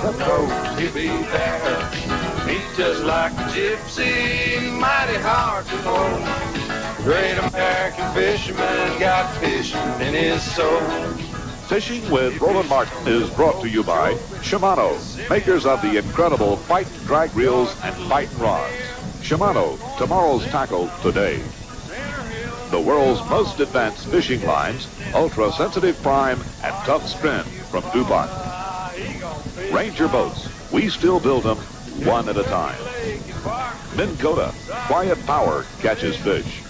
God knows he'll be there. He's just like a gypsy, mighty hard to know. Great American fisherman got fishing in his soul. Fishing with Roland Martin is brought to you by Shimano, makers of the incredible Fight drag reels and Fight rods. Shimano, tomorrow's tackle today. The world's most advanced fishing lines, ultra-sensitive prime and tough strand from DuPont. Ranger boats, we still build them one at a time. Minn Kota, quiet power catches fish.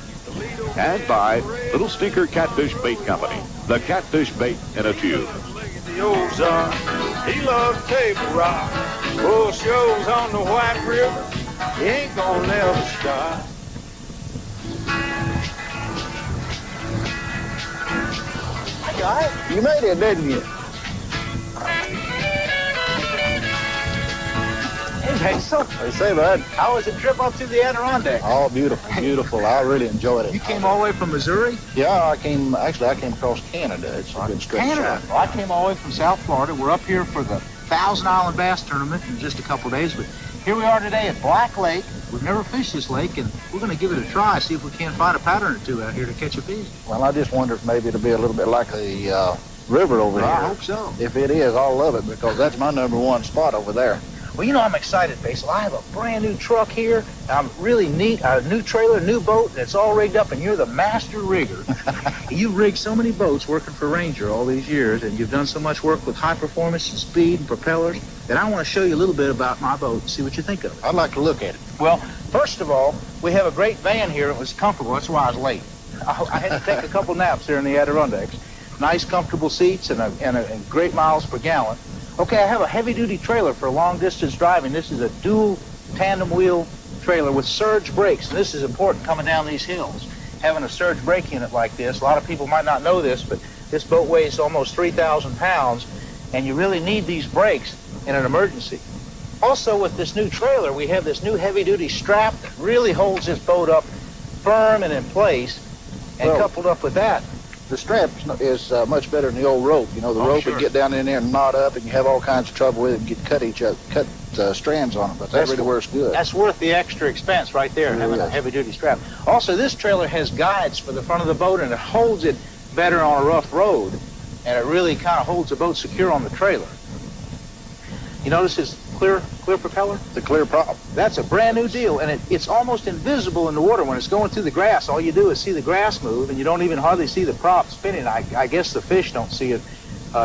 And by Little Stinker Catfish Bait Company, the catfish bait in a tube. The Ozark, he loves table rock. Bull shows on the White River, he ain't gonna never stop. Hi, guy. You made it, didn't you? Hey, Basil. Hey, say, bud. How was the trip up through the Adirondack? Oh, beautiful, beautiful. I really enjoyed it. You came all the way from Missouri? Yeah, I came across Canada. It's a good stretch. Canada? Well, I came all the way from South Florida. We're up here for the Thousand Island Bass Tournament in just a couple of days, but here we are today at Black Lake. We've never fished this lake, and we're going to give it a try, see if we can't find a pattern or two out here to catch a fish. Well, I just wonder if maybe it'll be a little bit like the river over here. I hope so. If it is, I'll love it, because that's my #1 spot over there. Well, you know, I'm excited, Basil. I have a brand new truck here. I'm really neat. A new trailer, new boat, and it's all rigged up, and you're the master rigger. You've rigged so many boats working for Ranger all these years, and you've done so much work with high performance and speed and propellers, that I want to show you a little bit about my boat and see what you think of it. I'd like to look at it. Well, first of all, we have a great van here. It was comfortable. That's why I was late. I had to take a couple naps here in the Adirondacks. Nice, comfortable seats and great miles per gallon. Okay, I have a heavy-duty trailer for long-distance driving. This is a dual tandem wheel trailer with surge brakes, and this is important coming down these hills. Having a surge brake unit like this, a lot of people might not know this, but this boat weighs almost 3,000 pounds, and you really need these brakes in an emergency. Also, with this new trailer, we have this new heavy-duty strap that really holds this boat up firm and in place, and coupled up with that, the strap is much better than the old rope. You know, the rope would get down in there and knot up, and you have all kinds of trouble with it and cut strands on it, but that really works good. That's worth the extra expense right there, having a heavy-duty strap. Also, this trailer has guides for the front of the boat, and it holds it better on a rough road, and it really kind of holds the boat secure on the trailer. You notice this clear propeller? The clear prop. That's a brand new deal, and it's almost invisible in the water when it's going through the grass. All you do is see the grass move, and you don't even hardly see the prop spinning. I guess the fish don't see it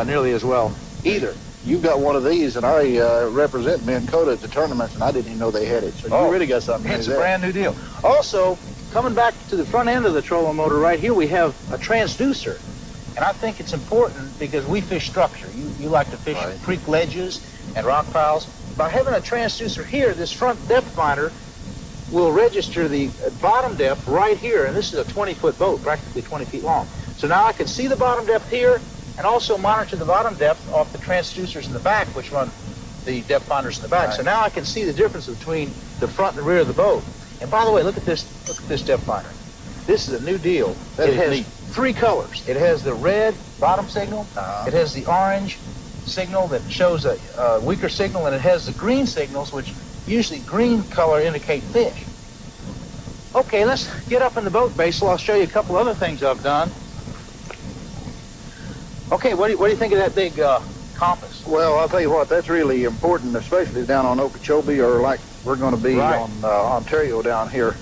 nearly as well either. You've got one of these, and I represent Minn Kota at the tournaments, and I didn't even know they had it. So you really got something. It's a brand new deal. Also, coming back to the front end of the trolling motor right here, we have a transducer, and I think it's important because we fish structure. You like to fish creek ledges and rock piles. By having a transducer here, this front depth finder will register the bottom depth right here, and this is a 20-foot boat, practically 20 feet long. So now I can see the bottom depth here and also monitor the bottom depth off the transducers in the back, which run the depth finders in the back. So now I can see the difference between the front and the rear of the boat. And by the way, look at this depth finder. This is a new deal. It has 3 colors. It has the red bottom signal, it has the orange signal that shows a weaker signal, and it has the green signals, which usually green color indicate fish. Okay, let's get up in the boat, Basil. I'll show you a couple other things I've done. Okay, what do you think of that big compass? Well, I'll tell you what, that's really important, especially down on Okeechobee, or like we're going to be on Ontario down here.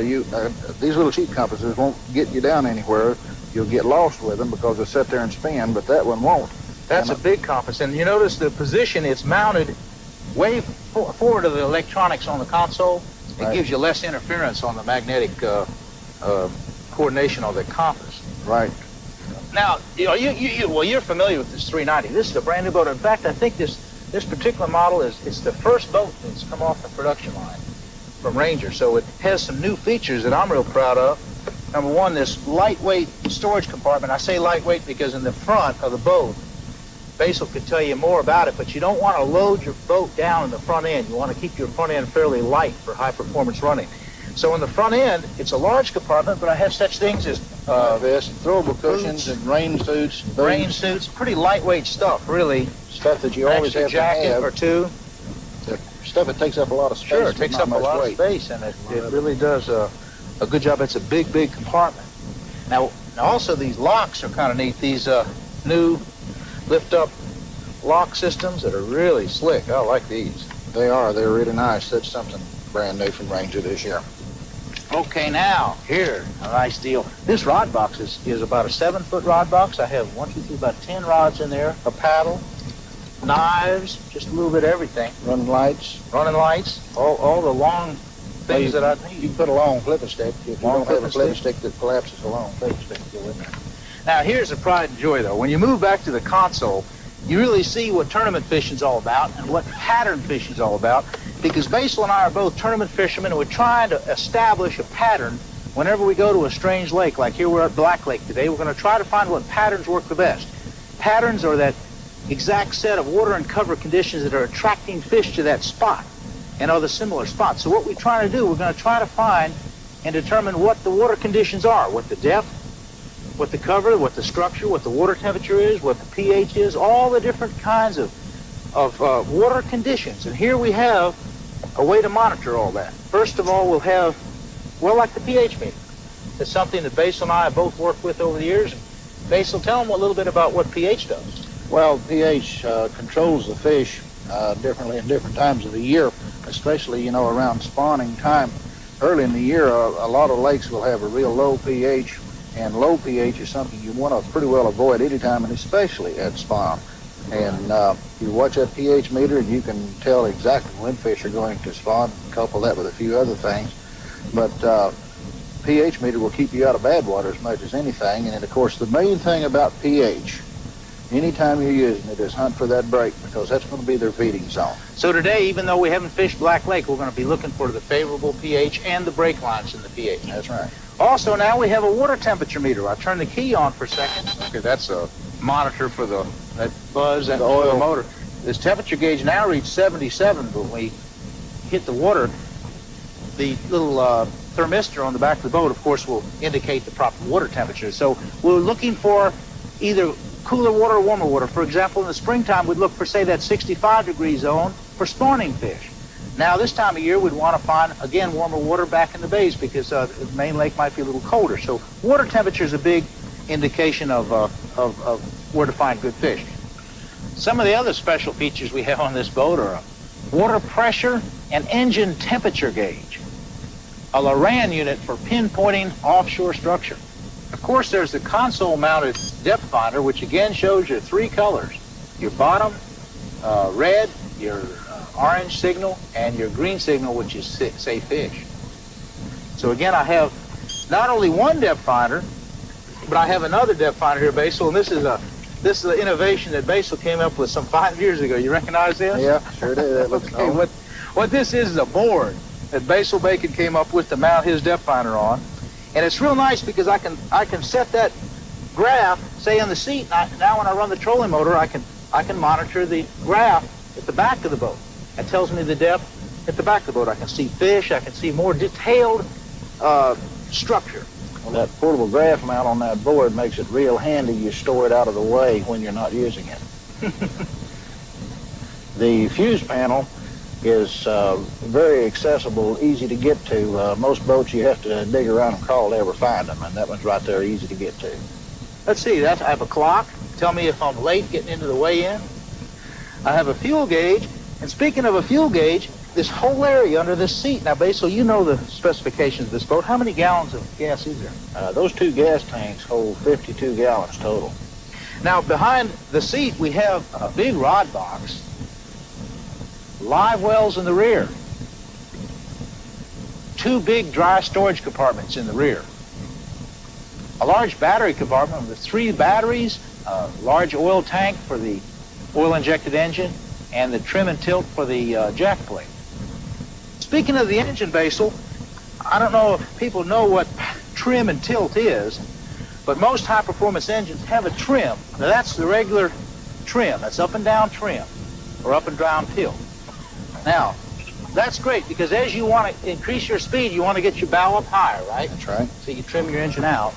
These little cheap compasses won't get you down anywhere. You'll get lost with them because they sit there and spin, but that one won't. That's a big compass, and you notice the position it's mounted way forward of the electronics on the console. It gives you less interference on the magnetic coordination of the compass. Right. Now, you're familiar with this 390. This is a brand new boat. In fact, I think this particular model it's the first boat that's come off the production line from Ranger. So it has some new features that I'm real proud of. Number one, this lightweight storage compartment. I say lightweight because in the front of the boat, Basil could tell you more about it, but you don't want to load your boat down in the front end. You want to keep your front end fairly light for high performance running. So in the front end, it's a large compartment, but I have such things as vests, throwable cushions, and rain suits. Rain suits, pretty lightweight stuff, really. Stuff that you always have to jacket have. or two. Stuff that takes up a lot of space. Sure, it takes up a lot of space, and it really does a good job. It's a big, big compartment. Now also these locks are kind of neat. These new lift-up lock systems that are really slick. I like these. They are. They're really nice. That's something brand new from Ranger this year. Okay, now, here, a nice deal. This rod box is about a 7-foot rod box. I have 1, 2, 3, about 10 rods in there, a paddle, knives, just a little bit of everything. Running lights, all the long things that I need. You can put a long flipping stick. If you don't have a flipping stick that collapses, a long flipping stick will go in there. Now, here's the pride and joy, though. When you move back to the console, you really see what tournament fishing's all about and what pattern fishing's all about, because Basil and I are both tournament fishermen, and we're trying to establish a pattern whenever we go to a strange lake. Like here we're at Black Lake today. We're going to try to find what patterns work the best. Patterns are that exact set of water and cover conditions that are attracting fish to that spot and other similar spots. So what we're trying to do, we're going to try to find and determine what the water conditions are, what the depth, what the cover, what the structure, what the water temperature is, what the pH is, all the different kinds of water conditions. And here we have a way to monitor all that. First of all, we'll have, well, like the pH meter. It's something that Basil and I have both worked with over the years. Basil, tell them a little bit about what pH does. Well, pH controls the fish differently at different times of the year, especially, you know, around spawning time. Early in the year, a lot of lakes will have a real low pH, and low pH is something you want to pretty well avoid anytime, and especially at spawn. And you watch that pH meter, and you can tell exactly when fish are going to spawn, couple that with a few other things. But pH meter will keep you out of bad water as much as anything. And then, of course, the main thing about pH, anytime you're using it, is hunt for that break, because that's going to be their feeding zone. So today, even though we haven't fished Black Lake, we're going to be looking for the favorable pH and the break lines in the pH. That's right. Also, now we have a water temperature meter. I'll turn the key on for a second. Okay, that's a monitor for that buzz and the oil motor. This temperature gauge now reads 77, but when we hit the water, the little thermistor on the back of the boat, of course, will indicate the proper water temperature. So we're looking for either cooler water or warmer water. For example, in the springtime, we'd look for, say, that 65-degree zone for spawning fish. Now, this time of year, we'd want to find, again, warmer water back in the bays, because the main lake might be a little colder. So water temperature is a big indication of where to find good fish. Some of the other special features we have on this boat are a water pressure and engine temperature gauge, a Loran unit for pinpointing offshore structure. Of course, there's the console-mounted depth finder, which again shows your 3 colors: your bottom, red, your orange signal, and your green signal, which is say fish. So again, I have not only one depth finder, but I have another depth finder here, Basil, and this is an innovation that Basil came up with some 5 years ago. You recognize this? Yeah, sure do. Okay, what this is a board that Basil Bacon came up with to mount his depth finder on. And it's real nice because I can set that graph, say, in the seat. Now when I run the trolling motor, I can monitor the graph at the back of the boat. It tells me the depth at the back of the boat. I can see fish. I can see more detailed structure. Well, that portable graph mount on that board makes it real handy. You store it out of the way when you're not using it. The fuse panel is very accessible, easy to get to. Most boats you have to dig around and crawl to ever find them, and that one's right there, easy to get to. Let's see, I have a clock. Tell me if I'm late getting into the weigh-in. I have a fuel gauge, and speaking of a fuel gauge, this whole area under this seat. Now, Basil, you know the specifications of this boat. How many gallons of gas is there? Those 2 gas tanks hold 52 gallons total. Now, behind the seat, we have a big rod box, live wells in the rear, 2 big dry storage compartments in the rear, a large battery compartment with 3 batteries, a large oil tank for the oil-injected engine, and the trim and tilt for the jack plate. Speaking of the engine, Basil, I don't know if people know what trim and tilt is, but most high-performance engines have a trim. Now, that's the regular trim. That's up and down trim, or up and down tilt. Now, that's great, because as you want to increase your speed, you want to get your bow up higher, right? That's right. So you trim your engine out.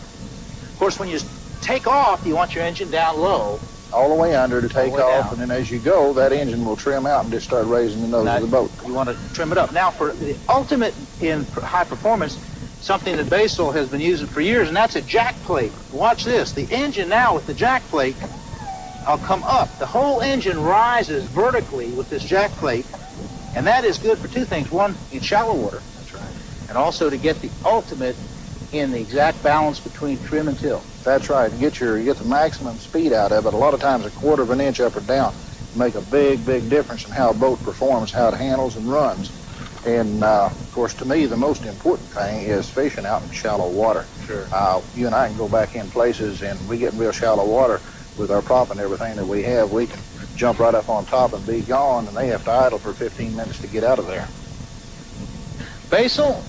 Of course, when you take off, you want your engine down low. All the way under to take off, down. and then as you go, that engine will trim out and just start raising the nose of the boat. You want to trim it up. Now, for the ultimate in high performance, something that Basil has been using for years, and that's a jack plate. Watch this. The engine now with the jack plate, I'll come up. The whole engine rises vertically with this jack plate, and that is good for two things. One, in shallow water. That's right. And also to get the ultimate in the exact balance between trim and tilt. That's right. You get the maximum speed out of it. A lot of times, a quarter of an inch up or down make a big difference in how a boat performs, how it handles and runs. And of course, to me, the most important thing is fishing out in shallow water. Sure. You and I can go back in places, and we get in real shallow water with our prop and everything that we have. We can jump right up on top and be gone, and they have to idle for 15 minutes to get out of there. Basil,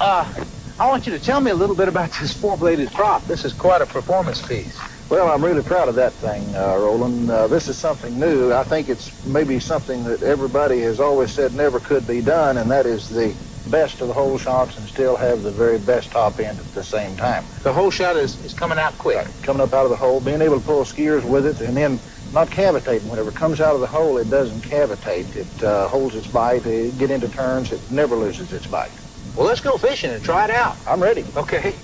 I want you to tell me a little bit about this four-bladed prop. This is quite a performance piece. Well, I'm really proud of that thing, Roland. This is something new. I think it's maybe something that everybody has always said never could be done, and that is the best of the whole shots and still have the very best top end at the same time. The whole shot is coming out quick. Right. Coming up out of the hole, being able to pull skiers with it, and then not cavitating. Whenever it comes out of the hole, it doesn't cavitate. It holds its bite. It get into turns. It never loses its bite. Well, let's go fishing and try it out. I'm ready. Okay.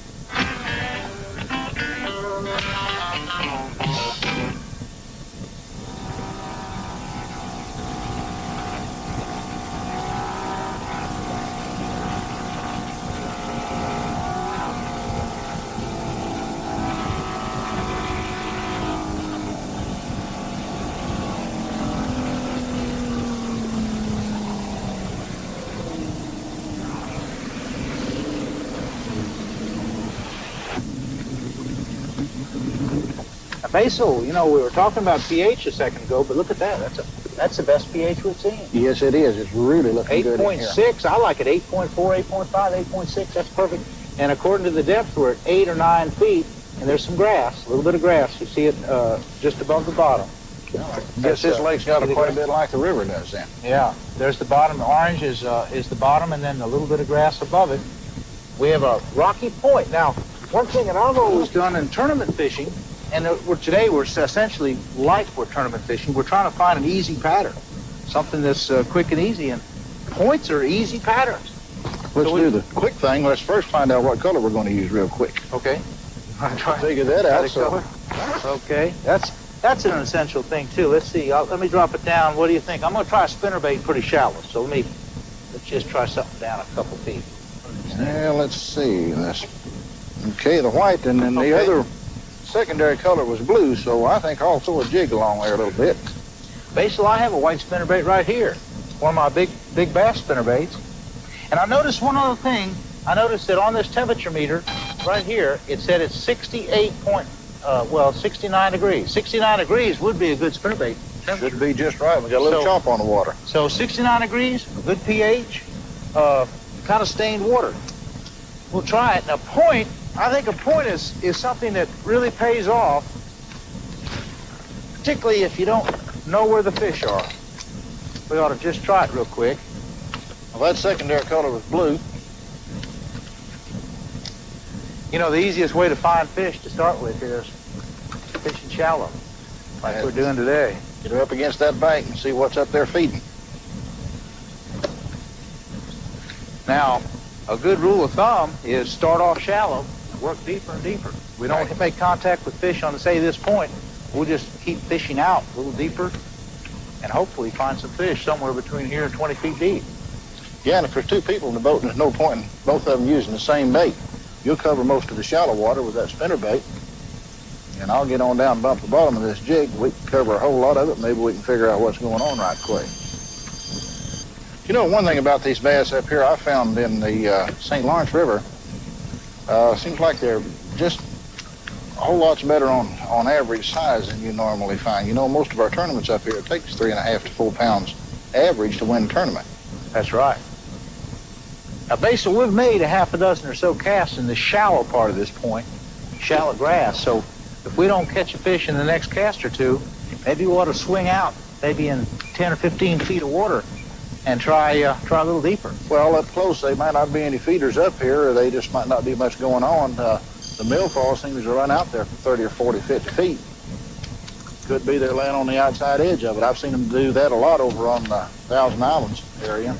Basil, you know, we were talking about pH a second ago, but look at that. That's the best pH we've seen. Yes, it is. It's really looking good in here. 8.6. I like it. 8.4, 8.5, 8.6. That's perfect. And according to the depth, we're at 8 or 9 feet, and there's some grass, a little bit of grass. You see it just above the bottom. I guess this lake's got quite a bit like the river does then. Yeah. There's the bottom. The orange is the bottom, and then a little bit of grass above it. We have a rocky point. Now, one thing that I've always done in tournament fishing, and today we're essentially like we're tournament fishing. We're trying to find an easy pattern, something that's quick and easy, and points are easy patterns. Let's do the quick thing. Let's first find out what color we're going to use real quick. Okay. I'll try to figure that out. So. Okay. That's an essential thing too. Let's see. Let me drop it down. What do you think? I'm going to try a spinnerbait pretty shallow. So let's just try something down a couple feet. Yeah. Let's see. Okay. The white, and then the other secondary color was blue, so I think I'll throw a jig along there a little bit. Basil, I have a white spinnerbait right here. One of my big bass spinnerbaits. And I noticed one other thing. I noticed that on this temperature meter right here, it said it's 69 degrees. 69 degrees would be a good spinnerbait temperature. Should be just right. We got a little chop on the water. So 69 degrees, good pH, kind of stained water. We'll try it. Now, I think a point is something that really pays off, particularly if you don't know where the fish are. We ought to just try it real quick. Well, that secondary color was blue. You know, the easiest way to find fish to start with is fishing shallow, like we're doing today. Get her up against that bank and see what's up there feeding. Now, a good rule of thumb is start off shallow, work deeper and deeper. We don't make contact with fish on, say, this point. We'll just keep fishing out a little deeper and hopefully find some fish somewhere between here and 20 feet deep. Yeah, and if there's two people in the boat and there's no point in both of them using the same bait, you'll cover most of the shallow water with that spinnerbait, and I'll get on down and bump the bottom of this jig. We can cover a whole lot of it. Maybe we can figure out what's going on right quick. You know, one thing about these bass up here I found in the St. Lawrence River, seems like they're just a whole lot better on average size than you normally find. You know, most of our tournaments up here, it takes 3.5 to 4 pounds average to win a tournament. That's right. Now, Basil, we've made a half a dozen or so casts in the shallow part of this point, shallow grass. So if we don't catch a fish in the next cast or two, maybe we ought to swing out, maybe in 10 or 15 feet of water, and try a little deeper. Well, up close, there might not be any feeders up here, or they just might not be much going on. the milfoil seems to run out there for 30 or 40, 50 feet. Could be they're laying on the outside edge of it. I've seen them do that a lot over on the Thousand Islands area.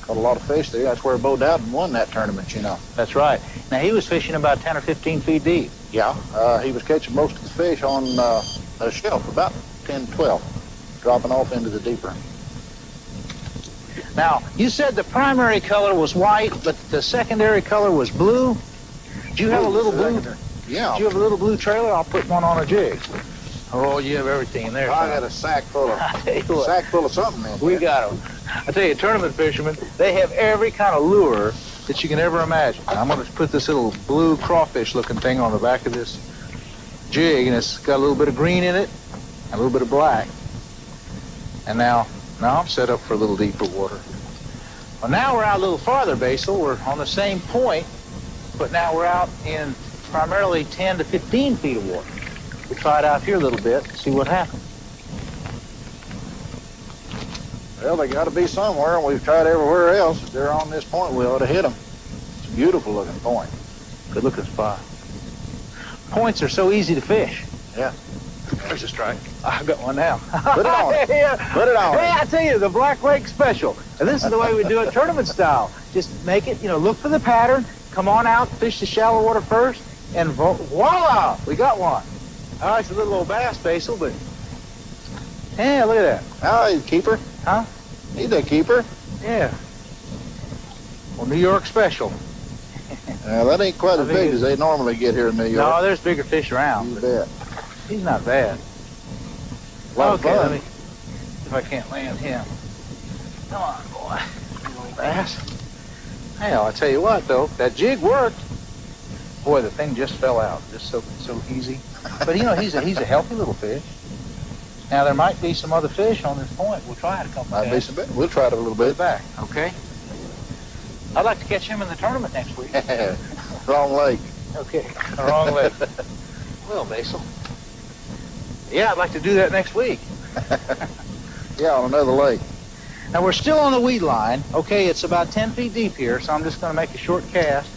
Caught a lot of fish there. That's where Bo Dowden won that tournament, you know. That's right. Now, he was fishing about 10 or 15 feet deep. Yeah, he was catching most of the fish on a shelf, about 10, 12, dropping off into the deeper. Now, you said the primary color was white, but the secondary color was blue. Do you have a little blue? Yeah. Do you have a little blue trailer? I'll put one on a jig. Oh, you have everything in there. I got a sack full of something in there. We got them. I tell you, tournament fishermen, they have every kind of lure that you can ever imagine. I'm going to put this little blue crawfish-looking thing on the back of this jig, and it's got a little bit of green in it and a little bit of black. And now I'm set up for a little deeper water. Well, now we're out a little farther, Basil. We're on the same point, but now we're out in primarily 10 to 15 feet of water. We'll try it out here a little bit, see what happens. Well, they got to be somewhere, and we've tried everywhere else. If they're on this point, we ought to hit them. It's a beautiful looking point. Good looking spot. Points are so easy to fish. Yeah. There's a strike. I've got one now. Put it on. Yeah. Put it on. Hey, I tell you, the Black Lake Special. And this is the way we do it tournament style. Just make it, look for the pattern, come on out, fish the shallow water first, and voila, we got one. Oh, it's a little old bass, Basil, but yeah, look at that. Oh, he's a keeper. Huh? He's a keeper. Yeah. Well, New York Special. That ain't quite as big as they normally get here in New York. No, there's bigger fish around. You bet. He's not bad. Okay, let me see if I can't land him. Come on, boy. Little bass. Hell, I tell you what, though, that jig worked. Boy, the thing just fell out. Just so easy. But, he's a healthy little fish. Now, there might be some other fish on this point. We'll try it a couple Might be some bit. We'll try it a little bit. Back, okay? I'd like to catch him in the tournament next week. Wrong lake. Okay, wrong lake. Well, Basil. Yeah, I'd like to do that next week. Yeah, on another lake. Now, we're still on the weed line. Okay, it's about 10 feet deep here, so I'm just going to make a short cast.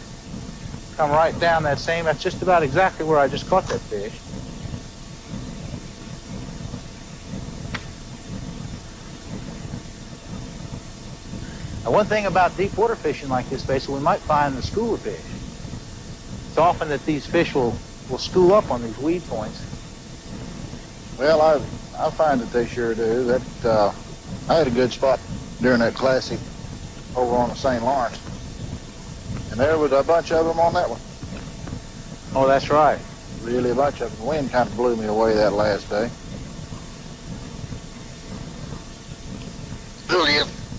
Come right down that same. That's just about exactly where I just caught that fish. Now, one thing about deep water fishing like this, basically, we might find the schooler fish. It's often that these fish will school up on these weed points. Well, I find that they sure do. That I had a good spot during that Classic over on the St. Lawrence. And there was a bunch of them on that one. Oh, that's right. Really a bunch of them. The wind kind of blew me away that last day.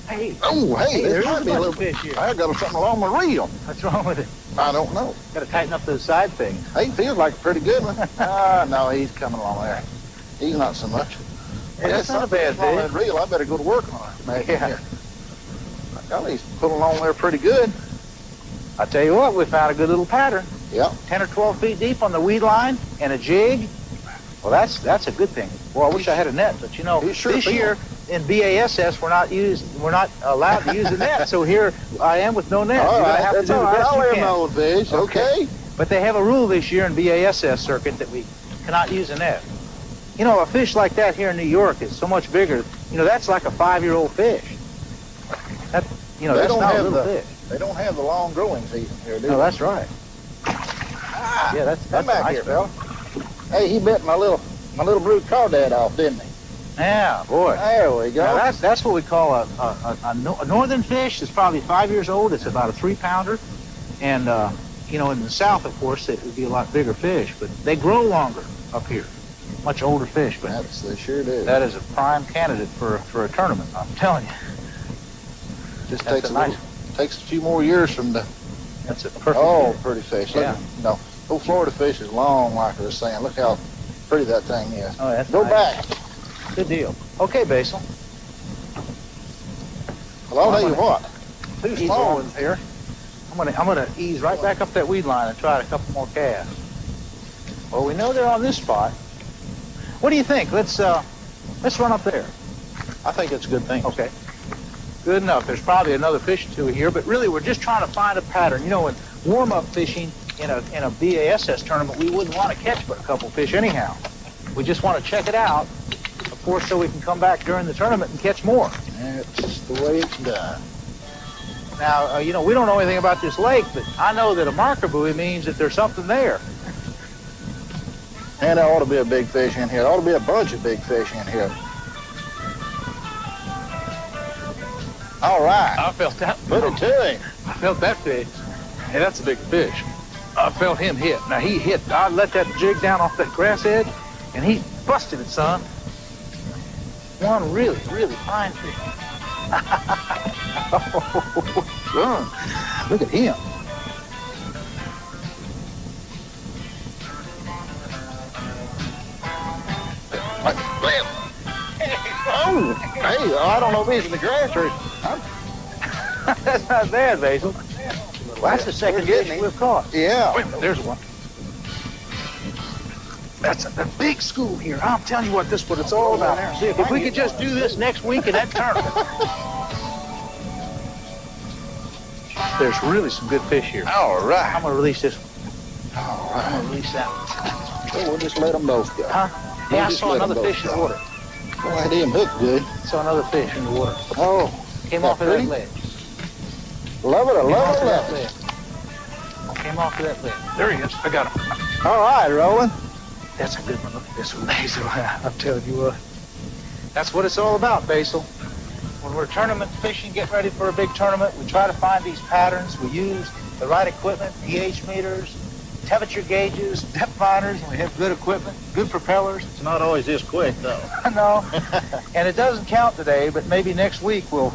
Hey. Oh, hey, There's might a be a bunch little of fish here. I got something along my reel. What's wrong with it? I don't know. Got to tighten up those side things. He feels like a pretty good one. No, he's coming along there. He's not so much. Hey, that's not a bad fish. fish. Reel, I better go to work on it. Maybe. Yeah. Golly, he's pulling along there pretty good. I tell you what, we found a good little pattern. Yep. 10 or 12 feet deep on the weed line and a jig. Well, that's a good thing. Well, I wish I had a net, but sure this year in BASS we're not allowed to use a net. So here I am with no net. All right, have that's to do all the right. best I'll you let can. him know, fish. Okay. But they have a rule this year in BASS circuit that we cannot use a net. A fish like that here in New York is so much bigger. That's like a 5-year-old fish. That's not a little fish. They don't have the long growing season here, do they? No, that's right. Yeah, that's Come back nice here, fella. Hey, he bit my little brute crawdad off, didn't he? Yeah, boy. There we go. Now that's what we call a northern fish. It's probably 5 years old. It's about a 3-pounder. And, in the south, of course, it would be a lot bigger fish. But they grow longer up here. Much older fish. But they sure do. that is a prime candidate for a tournament, I'm telling you. Just That's takes a few more years from the... That's a perfect Oh, pretty fish. Look, Yeah. Old Florida fish is long, like I was saying. Look how pretty that thing is. Oh, that's Go nice. back. Good deal. Okay, Basil. Well, I'll tell you what. Two Easy small one. ones here. I'm gonna ease right back up that weed line and try a couple more casts. Well, we know they're on this spot. What do you think? Let's run up there. I think it's a good thing. Okay. Good enough. There's probably another fish or two here, but really we're just trying to find a pattern. In warm-up fishing, in a BASS tournament, we wouldn't want to catch but a couple fish anyhow. We just want to check it out, of course, so we can come back during the tournament and catch more. That's the way it's done. Now, you know, we don't know anything about this lake, but I know that a marker buoy means that there's something there. And there ought to be a big fish in here. There ought to be a bunch of big fish in here. All right. I felt that. Put it to him. I felt that fish. Hey, that's a big fish. I felt him hit. Now, he hit. I let that jig down off that grass edge, and he busted it, son. One really, really fine fish. Oh, son. Look at him. Oh, hey, I don't know if he's in the grass or... That's not bad, Basil. Well, that's the second fish we've caught. Yeah. Wait a minute, there's one. That's a big school here. I'm telling you what it's all about. See, if we could just do this next week in that tournament. There's really some good fish here. All right. I'm going to release this one. All I'm right. going to release that one. So we'll just let them both go. Huh? We'll Yeah, I just saw let another 'em both fish in the go. water. Boy, that didn't hook good. Saw another fish in the water. Oh, Came that off of that pretty? ledge. Love it, I Came love off it, of that love it. ledge. Came off of that ledge. There he is. I got him. All right, Roland. That's a good one. Look at this one, Basil. I'm telling you what. That's what it's all about, Basil. When we're tournament fishing, getting ready for a big tournament, we try to find these patterns. We use the right equipment, pH meters, temperature gauges, depth finders, and we have good equipment, good propellers. It's not always this quick, though. No, and it doesn't count today, but maybe next week we'll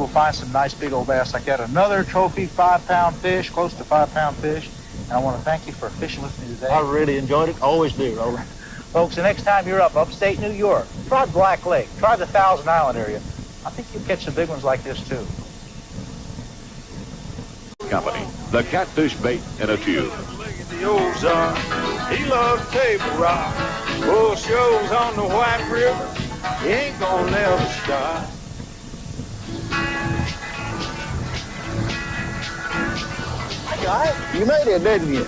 find some nice big old bass like that. Another trophy 5-pound fish, close to 5-pound fish. And I want to thank you for fishing with me today. I really enjoyed it. Always do, Roland. Folks, the next time you're up upstate New York, try Black Lake, try the Thousand Island area. I think you'll catch some big ones like this too. Company, the catfish bait in a tube. The Ozark, he loves Table Rock. Bull shows on the White River, he ain't gonna never stop. I got it. You made it, didn't you?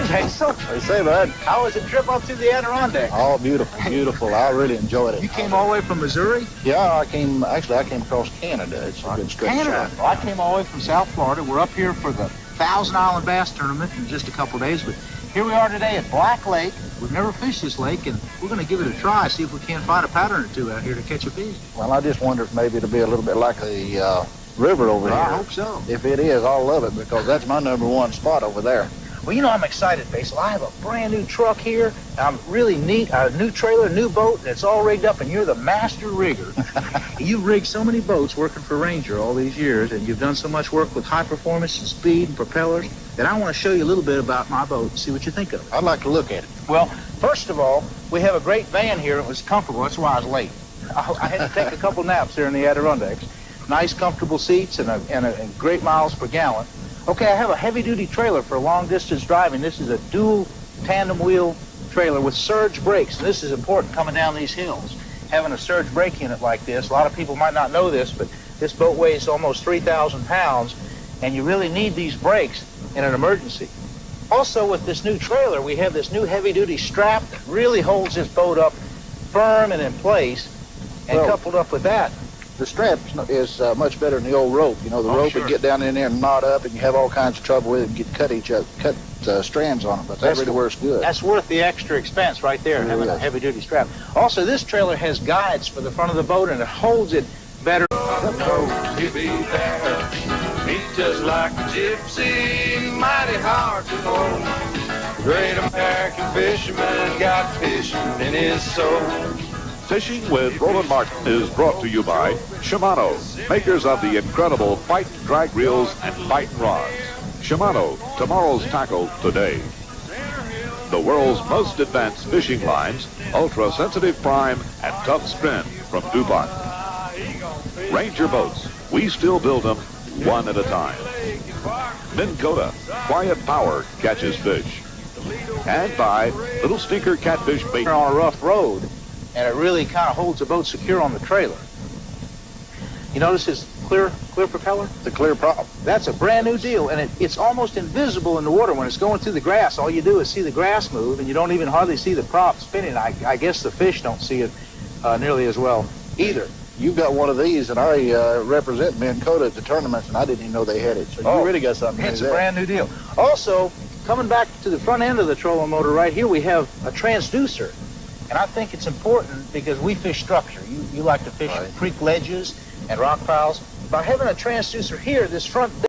Hey, Basil, They say, bud. how was the trip up to the Adirondack? Oh, beautiful, beautiful. I really enjoyed it. You came all the way from Missouri? Yeah, I came across Canada. It's a good stretch. Canada. Well, I came all the way from South Florida. We're up here for the Thousand Island Bass Tournament in just a couple of days, but here we are today at Black Lake. We've never fished this lake, and we're going to give it a try, see if we can't find a pattern or two out here to catch a fish. Well, I just wonder if maybe it'll be a little bit like the river over here. I hope so. If it is, I'll love it because that's my #1 spot over there. Well, you know, I'm excited, Basil. I have a brand new truck here. I'm really neat. A new trailer, new boat, and it's all rigged up, and you're the master rigger. You've rigged so many boats working for Ranger all these years, and you've done so much work with high performance and speed and propellers, that I want to show you a little bit about my boat and see what you think of it. I'd like to look at it. Well, first of all, we have a great van here. It was comfortable. That's why I was late. I had to take a couple naps here in the Adirondacks. Nice, comfortable seats and great miles per gallon. Okay, I have a heavy-duty trailer for long-distance driving. This is a dual tandem wheel trailer with surge brakes. And this is important coming down these hills. Having a surge brake unit like this, a lot of people might not know this, but this boat weighs almost 3,000 pounds, and you really need these brakes in an emergency. Also, with this new trailer, we have this new heavy-duty strap that really holds this boat up firm and in place. And Well, coupled up with that, The strap is much better than the old rope. You know, the rope sure. would get down in there and knot up, and you have all kinds of trouble with it and get cut strands on it. But that That's really cool. works good. that's worth the extra expense right there, It having a is. heavy-duty strap. Also, this trailer has guides for the front of the boat, and it holds it better. No, he'll be there. He's just like a gypsy, mighty hard to know. Great American fisherman got fishing in his soul. Fishing with Roland Martin is brought to you by Shimano, makers of the incredible Fight drag reels and Fight rods. Shimano, tomorrow's tackle today. The world's most advanced fishing lines, ultra-sensitive prime and tough spin from DuPont. Ranger boats, we still build them one at a time. Minn Kota, quiet power catches fish. And by Little Stinker Catfish Bait. On a rough road, and it really kind of holds the boat secure on the trailer. You notice this clear propeller? The clear prop. That's a brand new deal, and it's almost invisible in the water when it's going through the grass. All you do is see the grass move, and you don't even hardly see the prop spinning. I guess the fish don't see it nearly as well either. You've got one of these, and I represent Minn Kota at the tournaments, and I didn't even know they had it. So you really got something. It's a brand new deal. Also, coming back to the front end of the trolling motor right here, we have a transducer. And I think it's important because we fish structure. You like to fish creek ledges and rock piles. By having a transducer here, this front